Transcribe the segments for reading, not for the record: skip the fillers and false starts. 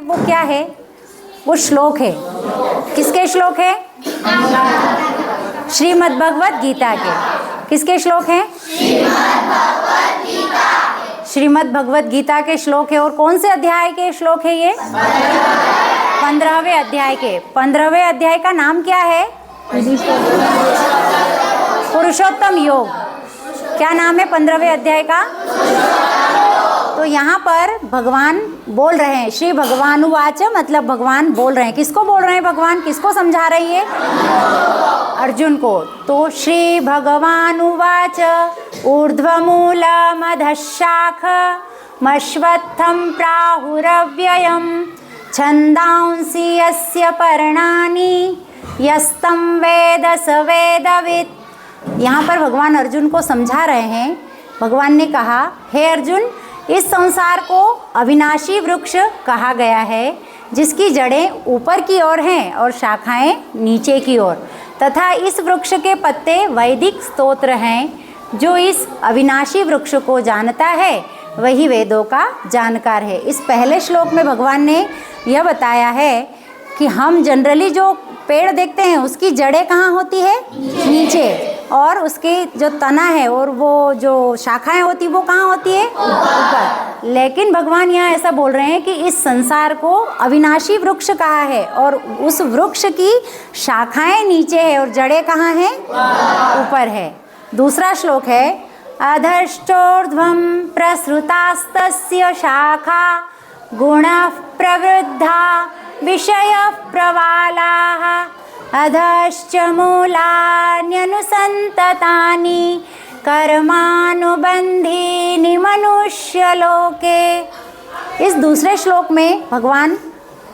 वो क्या है? वो श्लोक है। किसके श्लोक है? श्रीमद् भगवत गीता के। किसके श्लोक हैं? श्रीमद् भगवत गीता के श्लोक है। और कौन से अध्याय के श्लोक है ये? 15वें अध्याय के। 15वें अध्याय का नाम क्या है? पुरुषोत्तम योग। क्या नाम है 15वें अध्याय का? तो यहाँ पर भगवान बोल रहे हैं, श्री भगवानुवाच, मतलब भगवान बोल रहे हैं। किसको बोल रहे हैं भगवान? किसको समझा रही है? अर्जुन को। तो श्री भगवानुवाच ऊर्ध्वमूलमधःशाखमश्वत्थं प्राहुरव्ययं छन्दांसि यस्य पर्णानि यस्तं वेद स वेदवित्। यहाँ पर भगवान अर्जुन को समझा रहे हैं। भगवान ने कहा, हे अर्जुन, इस संसार को अविनाशी वृक्ष कहा गया है, जिसकी जड़ें ऊपर की ओर हैं और शाखाएं नीचे की ओर, तथा इस वृक्ष के पत्ते वैदिक स्तोत्र हैं। जो इस अविनाशी वृक्ष को जानता है वही वेदों का जानकार है। इस पहले श्लोक में भगवान ने यह बताया है कि हम जनरली जो पेड़ देखते हैं उसकी जड़ें कहाँ होती है? नीचे। और उसके जो तना है और वो जो शाखाएं होती वो कहाँ होती है? ऊपर। लेकिन भगवान यहाँ ऐसा बोल रहे हैं कि इस संसार को अविनाशी वृक्ष कहा है और उस वृक्ष की शाखाएं नीचे है और जड़ें कहाँ हैं? ऊपर है। दूसरा श्लोक है, अधश्चोर्ध्वं प्रसृतास्तस्य शाखा गुणः प्रवृद्धा विषयः प्रवालाः अधश्च मूलान्यनुसन्ततानि कर्मानुबन्धीनि मनुष्यलोके। इस दूसरे श्लोक में भगवान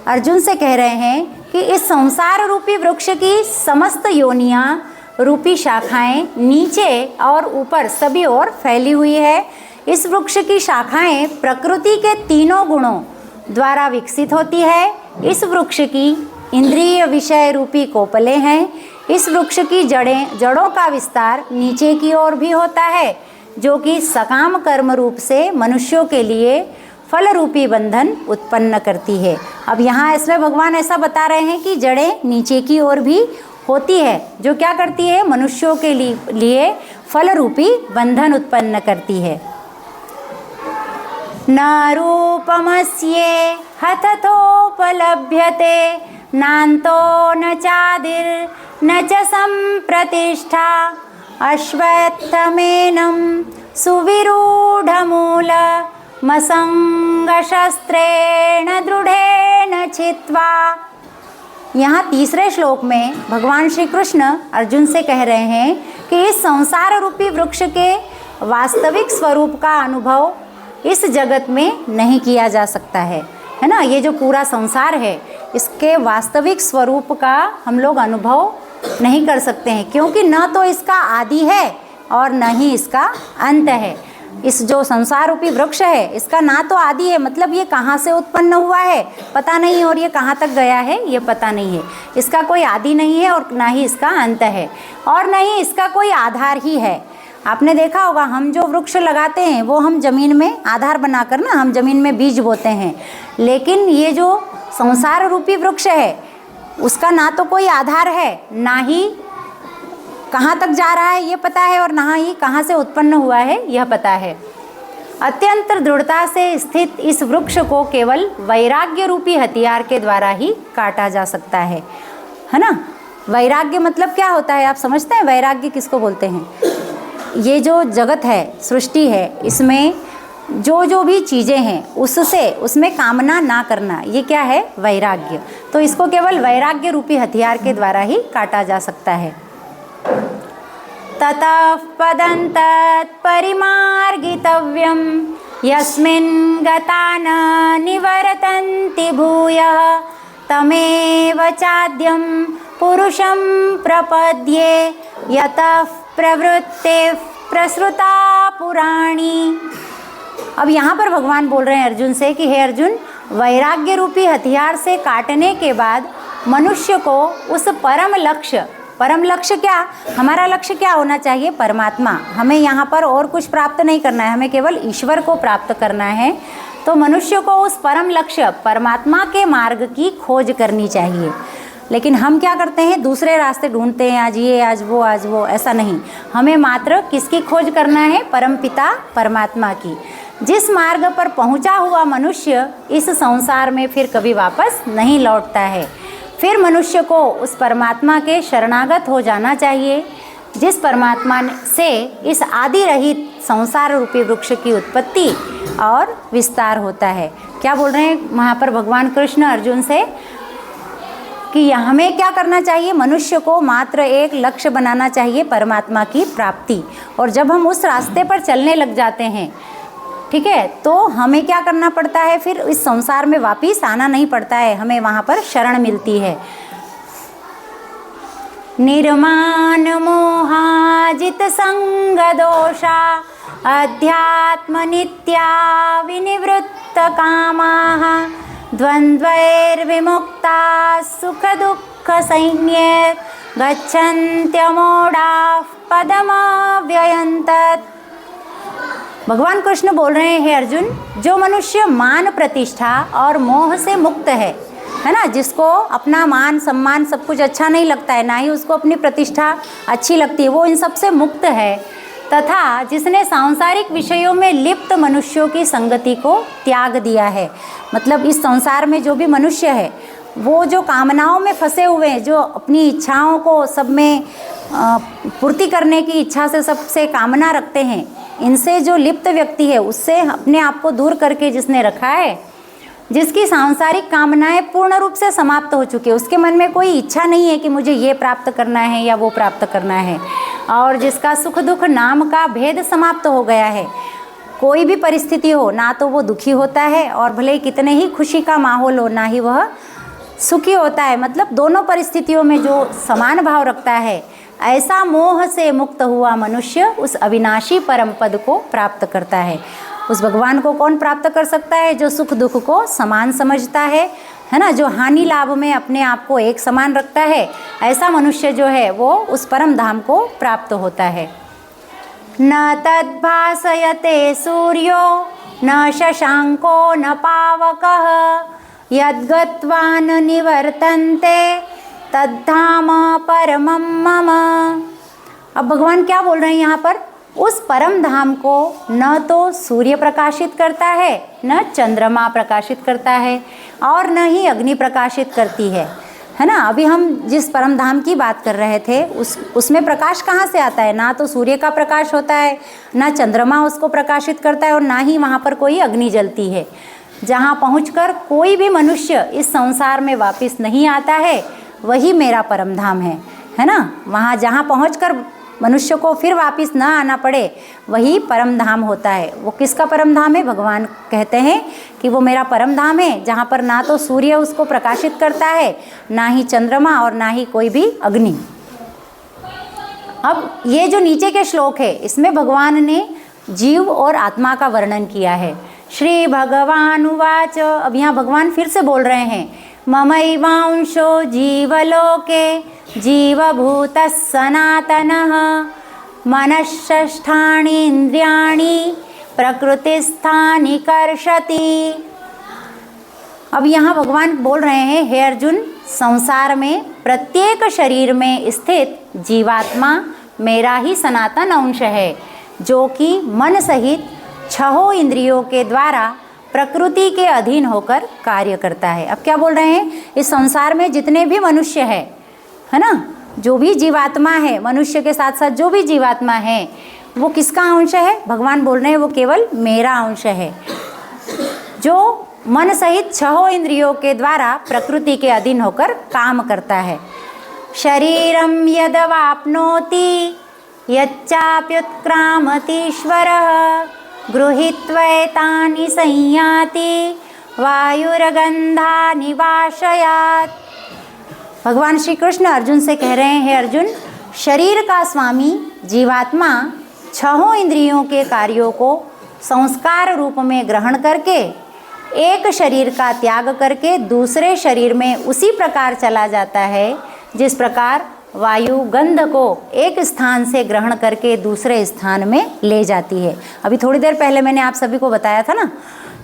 अर्जुन से कह रहे हैं कि इस संसार रूपी वृक्ष की समस्त योनियाँ रूपी शाखाएं नीचे और ऊपर सभी ओर फैली हुई है। इस वृक्ष की शाखाएं प्रकृति के तीनों गुणों द्वारा विकसित होती है। इस वृक्ष की इंद्रिय विषय रूपी कोपले हैं। इस वृक्ष की जड़ों का विस्तार नीचे की ओर भी होता है, जो कि सकाम कर्म रूप से मनुष्यों के लिए फल रूपी बंधन उत्पन्न करती है। अब यहाँ इसमें भगवान ऐसा बता रहे हैं कि जड़ें नीचे की ओर भी होती है, जो क्या करती है? मनुष्यों के लिए फल रूपी बंधन उत्पन्न करती है। न रूपमस्ये हतथोपलभ्यते नान्तो न चादिर्न च सम्प्रतिष्ठा अश्वत्थमेनं सुविरूढमूलमसङ्गशस्त्रेण दृढेन छित्त्वा। यहाँ तीसरे श्लोक में भगवान श्री कृष्ण अर्जुन से कह रहे हैं कि इस संसार रूपी वृक्ष के वास्तविक स्वरूप का अनुभव इस जगत में नहीं किया जा सकता है ना। ये जो पूरा संसार है इसके वास्तविक स्वरूप का हम लोग अनुभव नहीं कर सकते हैं, क्योंकि न तो इसका आदि है और न ही इसका अंत है। इस जो संसार रूपी वृक्ष है इसका ना तो आदि है, मतलब ये कहाँ से उत्पन्न हुआ है पता नहीं, और ये कहाँ तक गया है ये पता नहीं है। इसका कोई आदि नहीं है और ना ही इसका अंत है, और न ही इसका कोई आधार ही है। आपने देखा होगा, हम जो वृक्ष लगाते हैं वो हम ज़मीन में आधार बनाकर ना हम ज़मीन में बीज बोते हैं, लेकिन ये जो संसार रूपी वृक्ष है उसका ना तो कोई आधार है, ना ही कहाँ तक जा रहा है ये पता है, और ना ही कहाँ से उत्पन्न हुआ है यह पता है। अत्यंत दृढ़ता से स्थित इस वृक्ष को केवल वैराग्य रूपी हथियार के द्वारा ही काटा जा सकता है ना। वैराग्य मतलब क्या होता है आप समझते हैं? वैराग्य किसको बोलते हैं? ये जो जगत है, सृष्टि है, इसमें जो भी चीज़ें हैं उसमें कामना ना करना, ये क्या है? वैराग्य। तो इसको केवल वैराग्य रूपी हथियार के द्वारा ही काटा जा सकता है। ततः पदन्तत् परिमार्गितव्यं यस्मिन् गता न निवर्तन्ति भूयः तमेव चाद्यं पुरुषं प्रपद्ये यतः प्रवृत्ते प्रसृता पुराणी। अब यहाँ पर भगवान बोल रहे हैं अर्जुन से कि हे अर्जुन, वैराग्य रूपी हथियार से काटने के बाद मनुष्य को उस परम लक्ष्य क्या, हमारा लक्ष्य क्या होना चाहिए? परमात्मा। हमें यहाँ पर और कुछ प्राप्त नहीं करना है, हमें केवल ईश्वर को प्राप्त करना है। तो मनुष्य को उस परम लक्ष्य परमात्मा के मार्ग की खोज करनी चाहिए। लेकिन हम क्या करते हैं, दूसरे रास्ते ढूंढते हैं, आज ये आज वो, ऐसा नहीं। हमें मात्र किसकी खोज करना है, परमपिता परमात्मा की। जिस मार्ग पर पहुंचा हुआ मनुष्य इस संसार में फिर कभी वापस नहीं लौटता है। फिर मनुष्य को उस परमात्मा के शरणागत हो जाना चाहिए, जिस परमात्मा से इस आदि रहित संसार रूपी वृक्ष की उत्पत्ति और विस्तार होता है। क्या बोल रहे हैं वहाँ पर भगवान कृष्ण अर्जुन से कि हमें क्या करना चाहिए, मनुष्य को मात्र एक लक्ष्य बनाना चाहिए, परमात्मा की प्राप्ति। और जब हम उस रास्ते पर चलने लग जाते हैं, ठीक है, तो हमें क्या करना पड़ता है, फिर इस संसार में वापिस आना नहीं पड़ता है, हमें वहाँ पर शरण मिलती है। निर्माण मोहाजित संग दोषा अध्यात्म नित्या विनिवृत्त कामाः द्वन्द्वैर्विमुक्ता सुख दुःख सैन्ये गच्छन्त्यमूढाः पदमव्ययं तत्। भगवान कृष्ण बोल रहे हैं, हे अर्जुन, जो मनुष्य मान प्रतिष्ठा और मोह से मुक्त है ना, जिसको अपना मान सम्मान सब कुछ अच्छा नहीं लगता है, ना ही उसको अपनी प्रतिष्ठा अच्छी लगती है, वो इन सब से मुक्त है, तथा जिसने सांसारिक विषयों में लिप्त मनुष्यों की संगति को त्याग दिया है। मतलब इस संसार में जो भी मनुष्य है, वो जो कामनाओं में फंसे हुए हैं, जो अपनी इच्छाओं को सब में पूर्ति करने की इच्छा से सबसे कामना रखते हैं, इनसे जो लिप्त व्यक्ति है, उससे अपने आप को दूर करके जिसने रखा है, जिसकी सांसारिक कामनाएं पूर्ण रूप से समाप्त हो चुकी है, उसके मन में कोई इच्छा नहीं है कि मुझे ये प्राप्त करना है या वो प्राप्त करना है, और जिसका सुख दुख नाम का भेद समाप्त हो गया है, कोई भी परिस्थिति हो ना तो वो दुखी होता है, और भले कितने ही खुशी का माहौल हो ना ही वह सुखी होता है। मतलब दोनों परिस्थितियों में जो समान भाव रखता है, ऐसा मोह से मुक्त हुआ मनुष्य उस अविनाशी परम पद को प्राप्त करता है। उस भगवान को कौन प्राप्त कर सकता है, जो सुख दुख को समान समझता है ना, जो हानि लाभ में अपने आप को एक समान रखता है, ऐसा मनुष्य जो है वो उस परम धाम को प्राप्त होता है। न तद्भासयते सूर्यो न शशांको न पावकः यद्गत्वा न निवर्तन्ते तद्धाम परमं मम। अब भगवान क्या बोल रहे हैं यहाँ पर, उस परम धाम को न तो सूर्य प्रकाशित करता है, न चंद्रमा प्रकाशित करता है, और न ही अग्नि प्रकाशित करती है ना। अभी हम जिस परम धाम की बात कर रहे थे, उसमें प्रकाश कहाँ से आता है, ना तो सूर्य का प्रकाश होता है, ना चंद्रमा उसको प्रकाशित करता है, और ना ही वहाँ पर कोई अग्नि जलती है। जहाँ पहुँचकर कोई भी मनुष्य इस संसार में वापस नहीं आता है, वही मेरा परम धाम है ना। वहाँ जहाँ पहुँचकर मनुष्य को फिर वापस ना आना पड़े, वही परम धाम होता है। वो किसका परम धाम है, भगवान कहते हैं कि वो मेरा परम धाम है, जहाँ पर ना तो सूर्य उसको प्रकाशित करता है, ना ही चंद्रमा, और ना ही कोई भी अग्नि। अब ये जो नीचे के श्लोक है, इसमें भगवान ने जीव और आत्मा का वर्णन किया है। श्री भगवान उवाच, अब यहाँ भगवान फिर से बोल रहे हैं, ममैवांशो जीवलोके जीवभूतः सनातनः मनःषष्ठानि इंद्रियाणि प्रकृतिस्थानि कर्षति। अब यहाँ भगवान बोल रहे हैं, हे अर्जुन, संसार में प्रत्येक शरीर में स्थित जीवात्मा मेरा ही सनातन अंश है, जो कि मन सहित 6 इंद्रियों के द्वारा प्रकृति के अधीन होकर कार्य करता है। अब क्या बोल रहे हैं, इस संसार में जितने भी मनुष्य है ना, जो भी जीवात्मा है, मनुष्य के साथ साथ जो भी जीवात्मा है, वो किसका अंश है, भगवान बोल रहे हैं वो केवल मेरा अंश है, जो मन सहित 6 इंद्रियों के द्वारा प्रकृति के अधीन होकर काम करता है। शरीरम यदवाप्नोति यच्चाप्युत्क्रामतीश्वरः गृहीत्वैतानि संयाति वायुर्गन्धानि वाशयात्। भगवान श्री कृष्ण अर्जुन से कह रहे हैं, हे अर्जुन, शरीर का स्वामी जीवात्मा 6 इंद्रियों के कार्यों को संस्कार रूप में ग्रहण करके एक शरीर का त्याग करके दूसरे शरीर में उसी प्रकार चला जाता है, जिस प्रकार वायु गंध को एक स्थान से ग्रहण करके दूसरे स्थान में ले जाती है। अभी थोड़ी देर पहले मैंने आप सभी को बताया था ना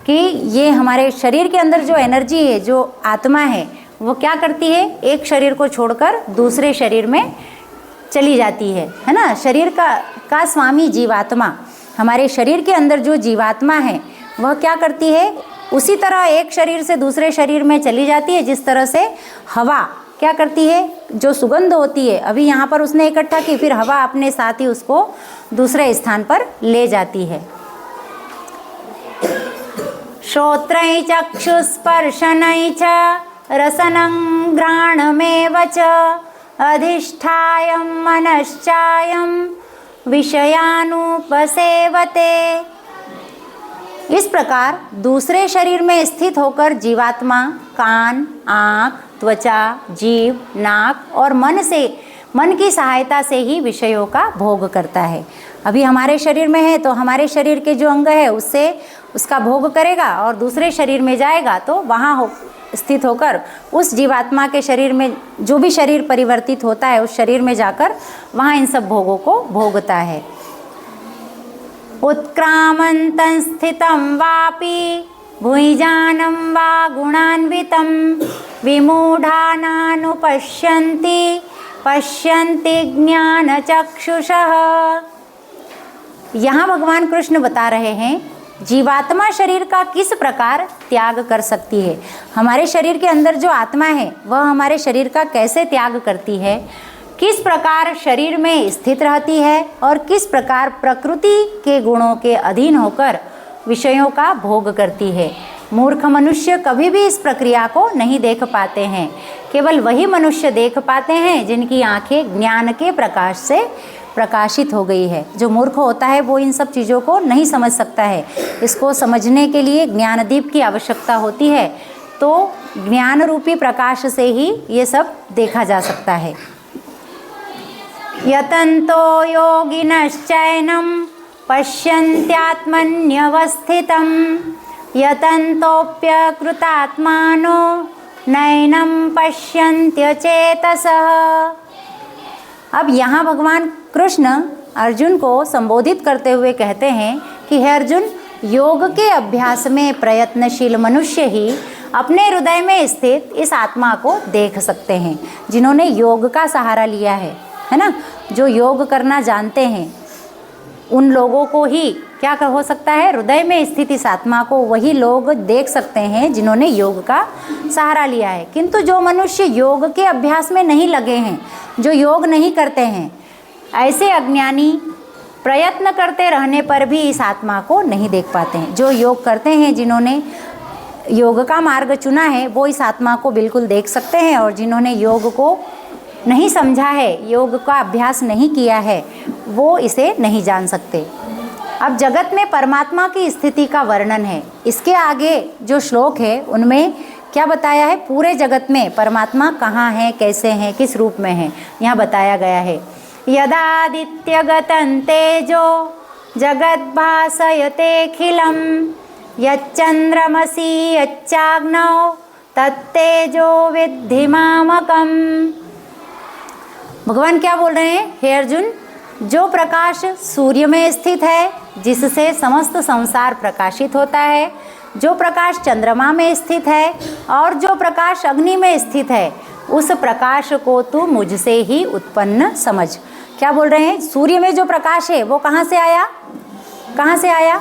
कि ये हमारे शरीर के अंदर जो एनर्जी है, जो आत्मा है, वो क्या करती है, एक शरीर को छोड़कर दूसरे शरीर में चली जाती है ना। शरीर का स्वामी जीवात्मा, हमारे शरीर के अंदर जो जीवात्मा है वह क्या करती है, उसी तरह एक शरीर से दूसरे शरीर में चली जाती है। जिस तरह से हवा क्या करती है, जो सुगंध होती है, अभी यहाँ पर उसने इकट्ठा की, फिर हवा अपने साथ ही उसको दूसरे स्थान पर ले जाती है। श्रोत्रैः चक्षुस्पर्शनैः च रसनं घ्राणमेव च अधिष्ठाय मनश्चायं विषयानुपसेवते। इस प्रकार दूसरे शरीर में स्थित होकर जीवात्मा कान, आँख, त्वचा, जीभ, नाक और मन की सहायता से ही विषयों का भोग करता है। अभी हमारे शरीर में है तो हमारे शरीर के जो अंग है उससे उसका भोग करेगा, और दूसरे शरीर में जाएगा तो वहाँ स्थित होकर उस जीवात्मा के शरीर में, जो भी शरीर परिवर्तित होता है उस शरीर में जाकर वहाँ इन सब भोगों को भोगता है। उत्क्रामन्तं स्थितं वापि भुञ्जानं वा गुणान्वितं विमूढानानुपश्यन्ति पश्यन्ति ज्ञानचक्षुषः। यहाँ भगवान कृष्ण बता रहे हैं जीवात्मा शरीर का किस प्रकार त्याग कर सकती है। हमारे शरीर के अंदर जो आत्मा है वह हमारे शरीर का कैसे त्याग करती है, किस प्रकार शरीर में स्थित रहती है और किस प्रकार प्रकृति के गुणों के अधीन होकर विषयों का भोग करती है। मूर्ख मनुष्य कभी भी इस प्रक्रिया को नहीं देख पाते हैं। केवल वही मनुष्य देख पाते हैं जिनकी आंखें ज्ञान के प्रकाश से प्रकाशित हो गई है। जो मूर्ख होता है वो इन सब चीज़ों को नहीं समझ सकता है। इसको समझने के लिए ज्ञानदीप की आवश्यकता होती है, तो ज्ञान रूपी प्रकाश से ही ये सब देखा जा सकता है। यतन्तो योगिनश्चैनं पश्यन्त्यात्मन्यवस्थितं यतन्तोऽप्यकृतात्मानो नैनं पश्यन्त्यचेतसः। अब यहाँ भगवान कृष्ण अर्जुन को संबोधित करते हुए कहते हैं कि हे अर्जुन, योग के अभ्यास में प्रयत्नशील मनुष्य ही अपने हृदय में स्थित इस आत्मा को देख सकते हैं। जिन्होंने योग का सहारा लिया है ना, जो योग करना जानते हैं, उन लोगों को ही क्या हो सकता है, हृदय में स्थित इस आत्मा को वही लोग देख सकते हैं जिन्होंने योग का सहारा लिया है। किंतु जो मनुष्य योग के अभ्यास में नहीं लगे हैं, जो योग नहीं करते हैं, ऐसे अज्ञानी प्रयत्न करते रहने पर भी इस आत्मा को नहीं देख पाते हैं। जो योग करते हैं, जिन्होंने योग का मार्ग चुना है, वो इस आत्मा को बिल्कुल देख सकते हैं, और जिन्होंने योग को नहीं समझा है, योग का अभ्यास नहीं किया है, वो इसे नहीं जान सकते। अब जगत में परमात्मा की स्थिति का वर्णन है। इसके आगे जो श्लोक है उनमें क्या बताया है, पूरे जगत में परमात्मा कहाँ है, कैसे हैं, किस रूप में है, यहाँ बताया गया है। यदादित्यगतं तेजो जगद्भासयतेऽखिलं यच्चन्द्रमसि यच्चाग्नौ तत्तेजो विद्धि मामकम्। भगवान क्या बोल रहे हैं, हे अर्जुन, जो प्रकाश सूर्य में स्थित है, जिससे समस्त संसार प्रकाशित होता है, जो प्रकाश चंद्रमा में स्थित है और जो प्रकाश अग्नि में स्थित है, उस प्रकाश को तू मुझसे ही उत्पन्न समझ। क्या बोल रहे हैं, सूर्य में जो प्रकाश है वो कहाँ से आया, कहाँ से आया,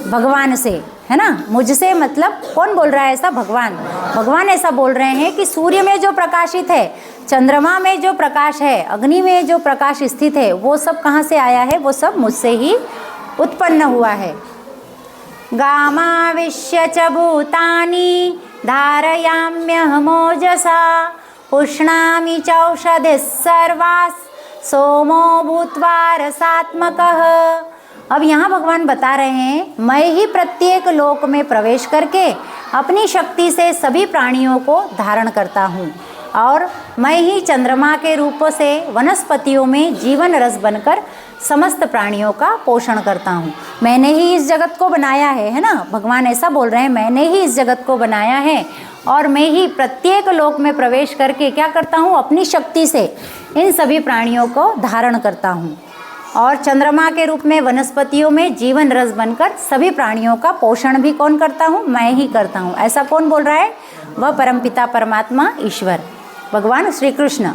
भगवान से, है ना। मुझसे मतलब कौन बोल रहा है ऐसा, भगवान। भगवान ऐसा बोल रहे हैं कि सूर्य में जो प्रकाशित है, चंद्रमा में जो प्रकाश है, अग्नि में जो प्रकाश स्थित है, वो सब कहाँ से आया है, वो सब मुझसे ही उत्पन्न हुआ है। गामाविश्य च भूतानि धारयाम्यहमोजसा पुष्णामि चौषधिः सर्वाः सोमो भूत्वा रसात्मकः। अब यहाँ भगवान बता रहे हैं, मैं ही प्रत्येक लोक में प्रवेश करके अपनी शक्ति से सभी प्राणियों को धारण करता हूँ, और मैं ही चंद्रमा के रूप से वनस्पतियों में जीवन रस बनकर समस्त प्राणियों का पोषण करता हूँ। मैंने ही इस जगत को बनाया है ना। भगवान ऐसा बोल रहे हैं, मैंने ही इस जगत को बनाया है, और मैं ही प्रत्येक लोक में प्रवेश करके क्या करता हूँ, अपनी शक्ति से इन सभी प्राणियों को धारण करता हूँ। और चंद्रमा के रूप में वनस्पतियों में जीवन रस बनकर सभी प्राणियों का पोषण भी कौन करता हूँ? मैं ही करता हूँ। ऐसा कौन बोल रहा है? वह परमपिता परमात्मा ईश्वर भगवान श्री कृष्ण।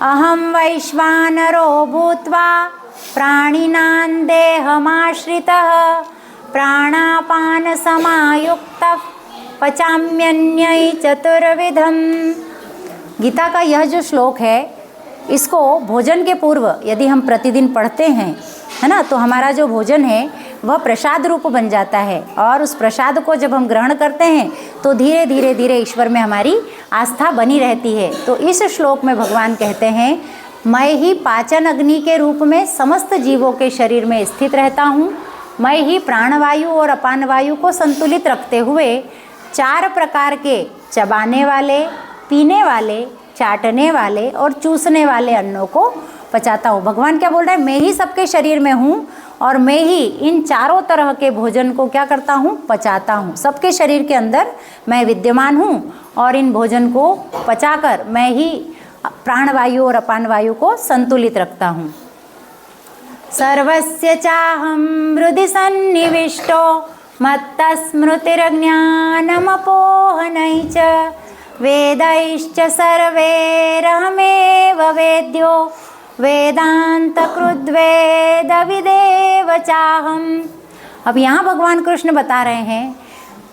अहम वैश्वानरो भूत्वा प्राणिनां देहमाश्रितः प्राणापान समायुक्तः पचाम्यन्यै चतुर्विधम्। गीता का यह जो श्लोक है, इसको भोजन के पूर्व यदि हम प्रतिदिन पढ़ते हैं, है ना, तो हमारा जो भोजन है वह प्रसाद रूप बन जाता है। और उस प्रसाद को जब हम ग्रहण करते हैं तो धीरे धीरे धीरे ईश्वर में हमारी आस्था बनी रहती है। तो इस श्लोक में भगवान कहते हैं, मैं ही पाचन अग्नि के रूप में समस्त जीवों के शरीर में स्थित रहता हूँ। मैं ही प्राणवायु और अपान वायु को संतुलित रखते हुए 4 प्रकार के चबाने वाले, पीने वाले, चाटने वाले और चूसने वाले अन्नों को पचाता हूँ। भगवान क्या बोल रहे हैं? मैं ही सबके शरीर में हूँ और मैं ही इन चारों तरह के भोजन को क्या करता हूँ? पचाता हूँ। सबके शरीर के अंदर मैं विद्यमान हूँ और इन भोजन को पचाकर मैं ही प्राणवायु और अपान वायु को संतुलित रखता हूँ। सर्वस्य चाहं हृदि सन्निविष्टो मत्तस्मृतिर्ज्ञानमपोहनै च वेदैश्च सर्वैरहमेव वेद्यो वेदान्तकृद्वेदविदेव चाहम्। अब यहाँ भगवान कृष्ण बता रहे हैं,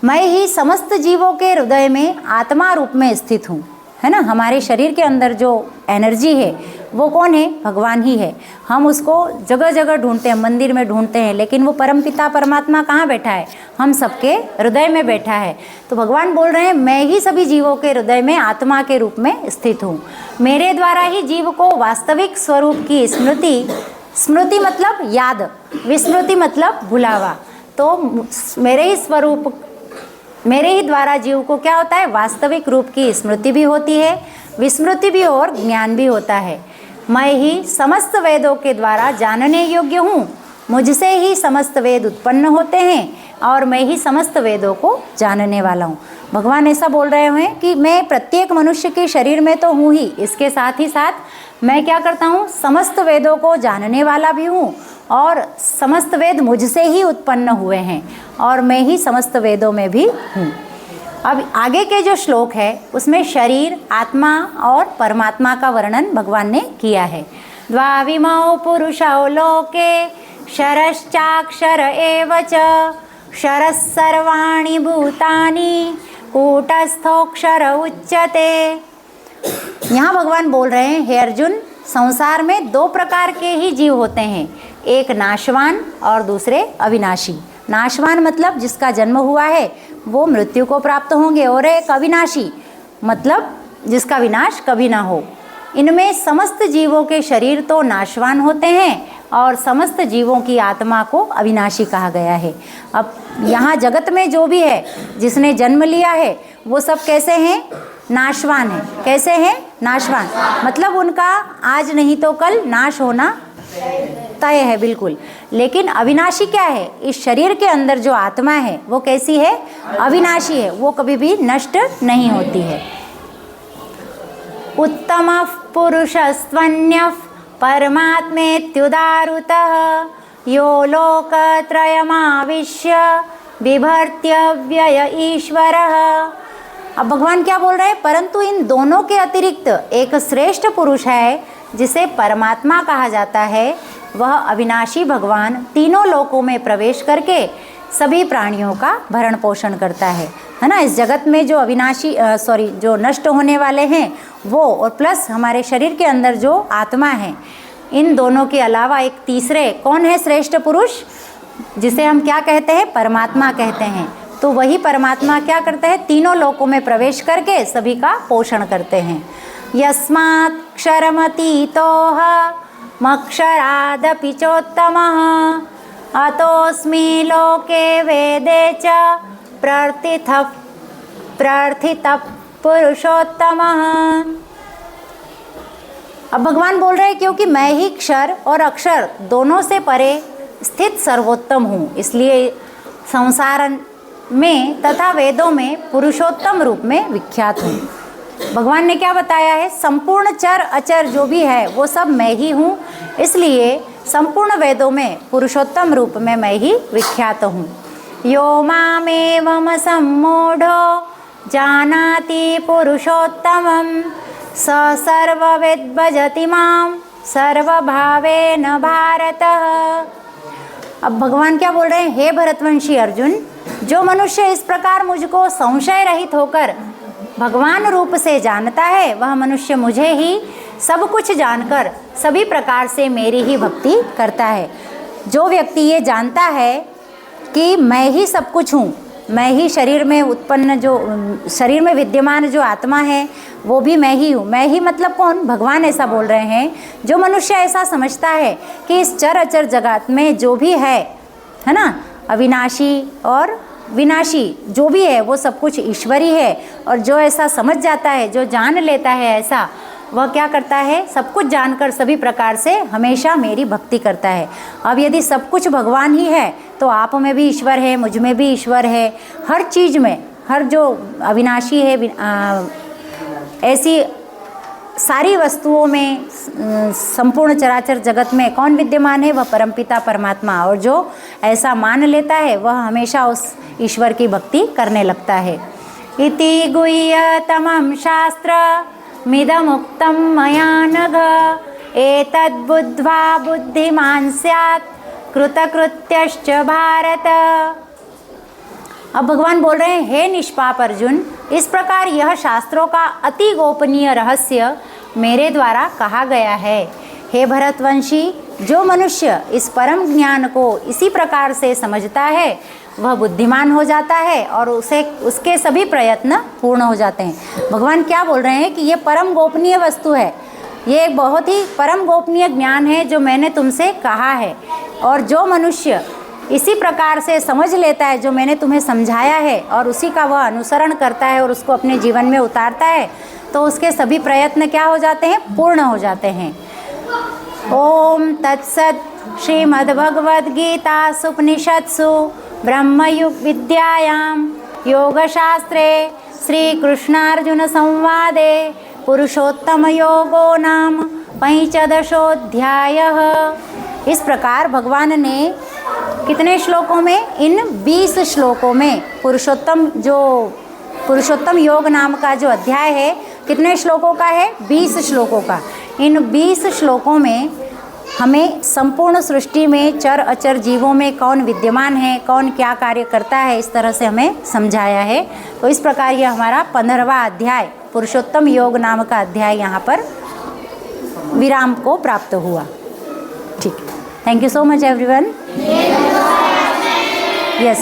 मैं ही समस्त जीवों के हृदय में आत्मा रूप में स्थित हूँ, है ना। हमारे शरीर के अंदर जो एनर्जी है वो कौन है? भगवान ही है। हम उसको जगह जगह ढूंढते हैं, मंदिर में ढूंढते हैं, लेकिन वो परमपिता परमात्मा कहाँ बैठा है? हम सबके हृदय में बैठा है। तो भगवान बोल रहे हैं, मैं ही सभी जीवों के हृदय में आत्मा के रूप में स्थित हूँ। मेरे द्वारा ही जीव को वास्तविक स्वरूप की स्मृति, स्मृति मतलब याद, विस्मृति मतलब भुलावा। तो मेरे ही स्वरूप, मेरे ही द्वारा जीव को क्या होता है? वास्तविक रूप की स्मृति भी होती है, विस्मृति भी और ज्ञान भी होता है। मैं ही समस्त वेदों के द्वारा जानने योग्य हूँ। मुझसे ही समस्त वेद उत्पन्न होते हैं और मैं ही समस्त वेदों को जानने वाला हूँ। भगवान ऐसा बोल रहे हैं कि मैं प्रत्येक मनुष्य के शरीर में तो हूँ ही, इसके साथ ही साथ मैं क्या करता हूँ? समस्त वेदों को जानने वाला भी हूँ और समस्त वेद मुझसे ही उत्पन्न हुए हैं और मैं ही समस्त वेदों में भी हूँ। अब आगे के जो श्लोक है उसमें शरीर, आत्मा और परमात्मा का वर्णन भगवान ने किया है। द्वाविमौ पुरुषौ लोके क्षरश्चाक्षर एव च क्षरः सर्वाणि भूतानि कूटस्थोऽक्षर उच्यते। यहाँ भगवान बोल रहे हैं, हे अर्जुन, संसार में 2 प्रकार के ही जीव होते हैं, एक नाशवान और दूसरे अविनाशी। नाशवान मतलब जिसका जन्म हुआ है वो मृत्यु को प्राप्त होंगे, और एक अविनाशी मतलब जिसका विनाश कभी ना हो। इनमें समस्त जीवों के शरीर तो नाशवान होते हैं और समस्त जीवों की आत्मा को अविनाशी कहा गया है। अब यहाँ जगत में जो भी है, जिसने जन्म लिया है, वो सब कैसे हैं? नाशवान है। कैसे हैं? नाशवान मतलब उनका आज नहीं तो कल नाश होना तय है, बिल्कुल। लेकिन अविनाशी क्या है? इस शरीर के अंदर जो आत्मा है वो कैसी है? अविनाशी है, वो कभी भी नष्ट नहीं होती है। उत्तमः पुरुषस्त्वन्यः परमात्मेत्युदारुतः यो लोकत्रयमाविश्य बिभर्त्यव्यय ईश्वरः। अब भगवान क्या बोल रहे हैं? परंतु इन दोनों के अतिरिक्त एक श्रेष्ठ पुरुष है जिसे परमात्मा कहा जाता है। वह अविनाशी भगवान तीनों लोकों में प्रवेश करके सभी प्राणियों का भरण पोषण करता है ना। इस जगत में जो अविनाशी जो नष्ट होने वाले हैं वो, और प्लस हमारे शरीर के अंदर जो आत्मा है, इन दोनों के अलावा एक तीसरे कौन है? श्रेष्ठ पुरुष, जिसे हम क्या कहते हैं? परमात्मा कहते हैं। तो वही परमात्मा क्या करते हैं? तीनों लोकों में प्रवेश करके सभी का पोषण करते हैं। यस्मात् क्षरमतीतोह मक्षरादपि चोत्तमः अतोऽस्मि लोके वेदे च प्रार्थितः पुरुषोत्तमः। अब भगवान बोल रहे हैं क्योंकि मैं ही क्षर और अक्षर दोनों से परे स्थित सर्वोत्तम हूँ, इसलिए संसार में तथा वेदों में पुरुषोत्तम रूप में विख्यात हूँ। भगवान ने क्या बताया है? संपूर्ण चर अचर जो भी है वो सब मैं ही हूँ, इसलिए संपूर्ण वेदों में पुरुषोत्तम रूप में मैं ही विख्यात हूँ। यो मामेवम सम्मूढ़ो जानाति पुरुषोत्तमं स सर्वविद् भजति मां सर्वभावेन भारत। अब भगवान क्या बोल रहे हैं, हे भरतवंशी अर्जुन, जो मनुष्य इस प्रकार मुझको संशय रहित होकर भगवान रूप से जानता है, वह मनुष्य मुझे ही सब कुछ जानकर सभी प्रकार से मेरी ही भक्ति करता है। जो व्यक्ति ये जानता है कि मैं ही सब कुछ हूँ, मैं ही शरीर में उत्पन्न, जो शरीर में विद्यमान जो आत्मा है वो भी मैं ही हूँ। मैं ही मतलब कौन, भगवान ऐसा बोल रहे हैं। जो मनुष्य ऐसा समझता है कि इस चर अचर जगत में जो भी है ना, अविनाशी और विनाशी जो भी है वो सब कुछ ईश्वरी है। और जो ऐसा समझ जाता है, जो जान लेता है ऐसा, वह क्या करता है, सब कुछ जानकर सभी प्रकार से हमेशा मेरी भक्ति करता है। अब यदि सब कुछ भगवान ही है तो आप में भी ईश्वर है, मुझ में भी ईश्वर है। हर चीज़ में, हर जो अविनाशी है, ऐसी सारी वस्तुओं में, संपूर्ण चराचर जगत में कौन विद्यमान है, वह परमपिता परमात्मा। और जो ऐसा मान लेता है वह हमेशा उस ईश्वर की भक्ति करने लगता है। इति गुह्यतमं शास्त्र मिदमुक्तं मया नघ एतद्बुद्ध्वा बुद्धिमान् स्यात् कृतकृत्यश्च भारत। अब भगवान बोल रहे हैं, हे निष्पाप अर्जुन, इस प्रकार यह शास्त्रों का अति गोपनीय रहस्य मेरे द्वारा कहा गया है। हे भरतवंशी, जो मनुष्य इस परम ज्ञान को इसी प्रकार से समझता है वह बुद्धिमान हो जाता है और उसके सभी प्रयत्न पूर्ण हो जाते हैं। भगवान क्या बोल रहे हैं कि ये परम गोपनीय वस्तु है, ये एक बहुत ही परम गोपनीय ज्ञान है जो मैंने तुमसे कहा है। और जो मनुष्य इसी प्रकार से समझ लेता है जो मैंने तुम्हें समझाया है और उसी का वह अनुसरण करता है और उसको अपने जीवन में उतारता है, तो उसके सभी प्रयत्न क्या हो जाते हैं, पूर्ण हो जाते हैं। ओम तत्सत। श्रीमद्भगवद्गीतासु उपनिषत्सु ब्रह्मविद्यायां योगशास्त्रे श्रीकृष्णार्जुन संवादे पुरुषोत्तमयोगो नाम पंचदशोऽध्यायः। इस प्रकार भगवान ने कितने श्लोकों में, इन 20 श्लोकों में पुरुषोत्तम योग नाम का जो अध्याय है, कितने श्लोकों का है, 20 श्लोकों का। इन 20 श्लोकों में हमें संपूर्ण सृष्टि में चर अचर जीवों में कौन विद्यमान है, कौन क्या कार्य करता है, इस तरह से हमें समझाया है। तो इस प्रकार यह हमारा 15वां अध्याय पुरुषोत्तम योग नाम का अध्याय यहाँ पर विराम को प्राप्त हुआ। ठीक, thank you so much everyone. Yes.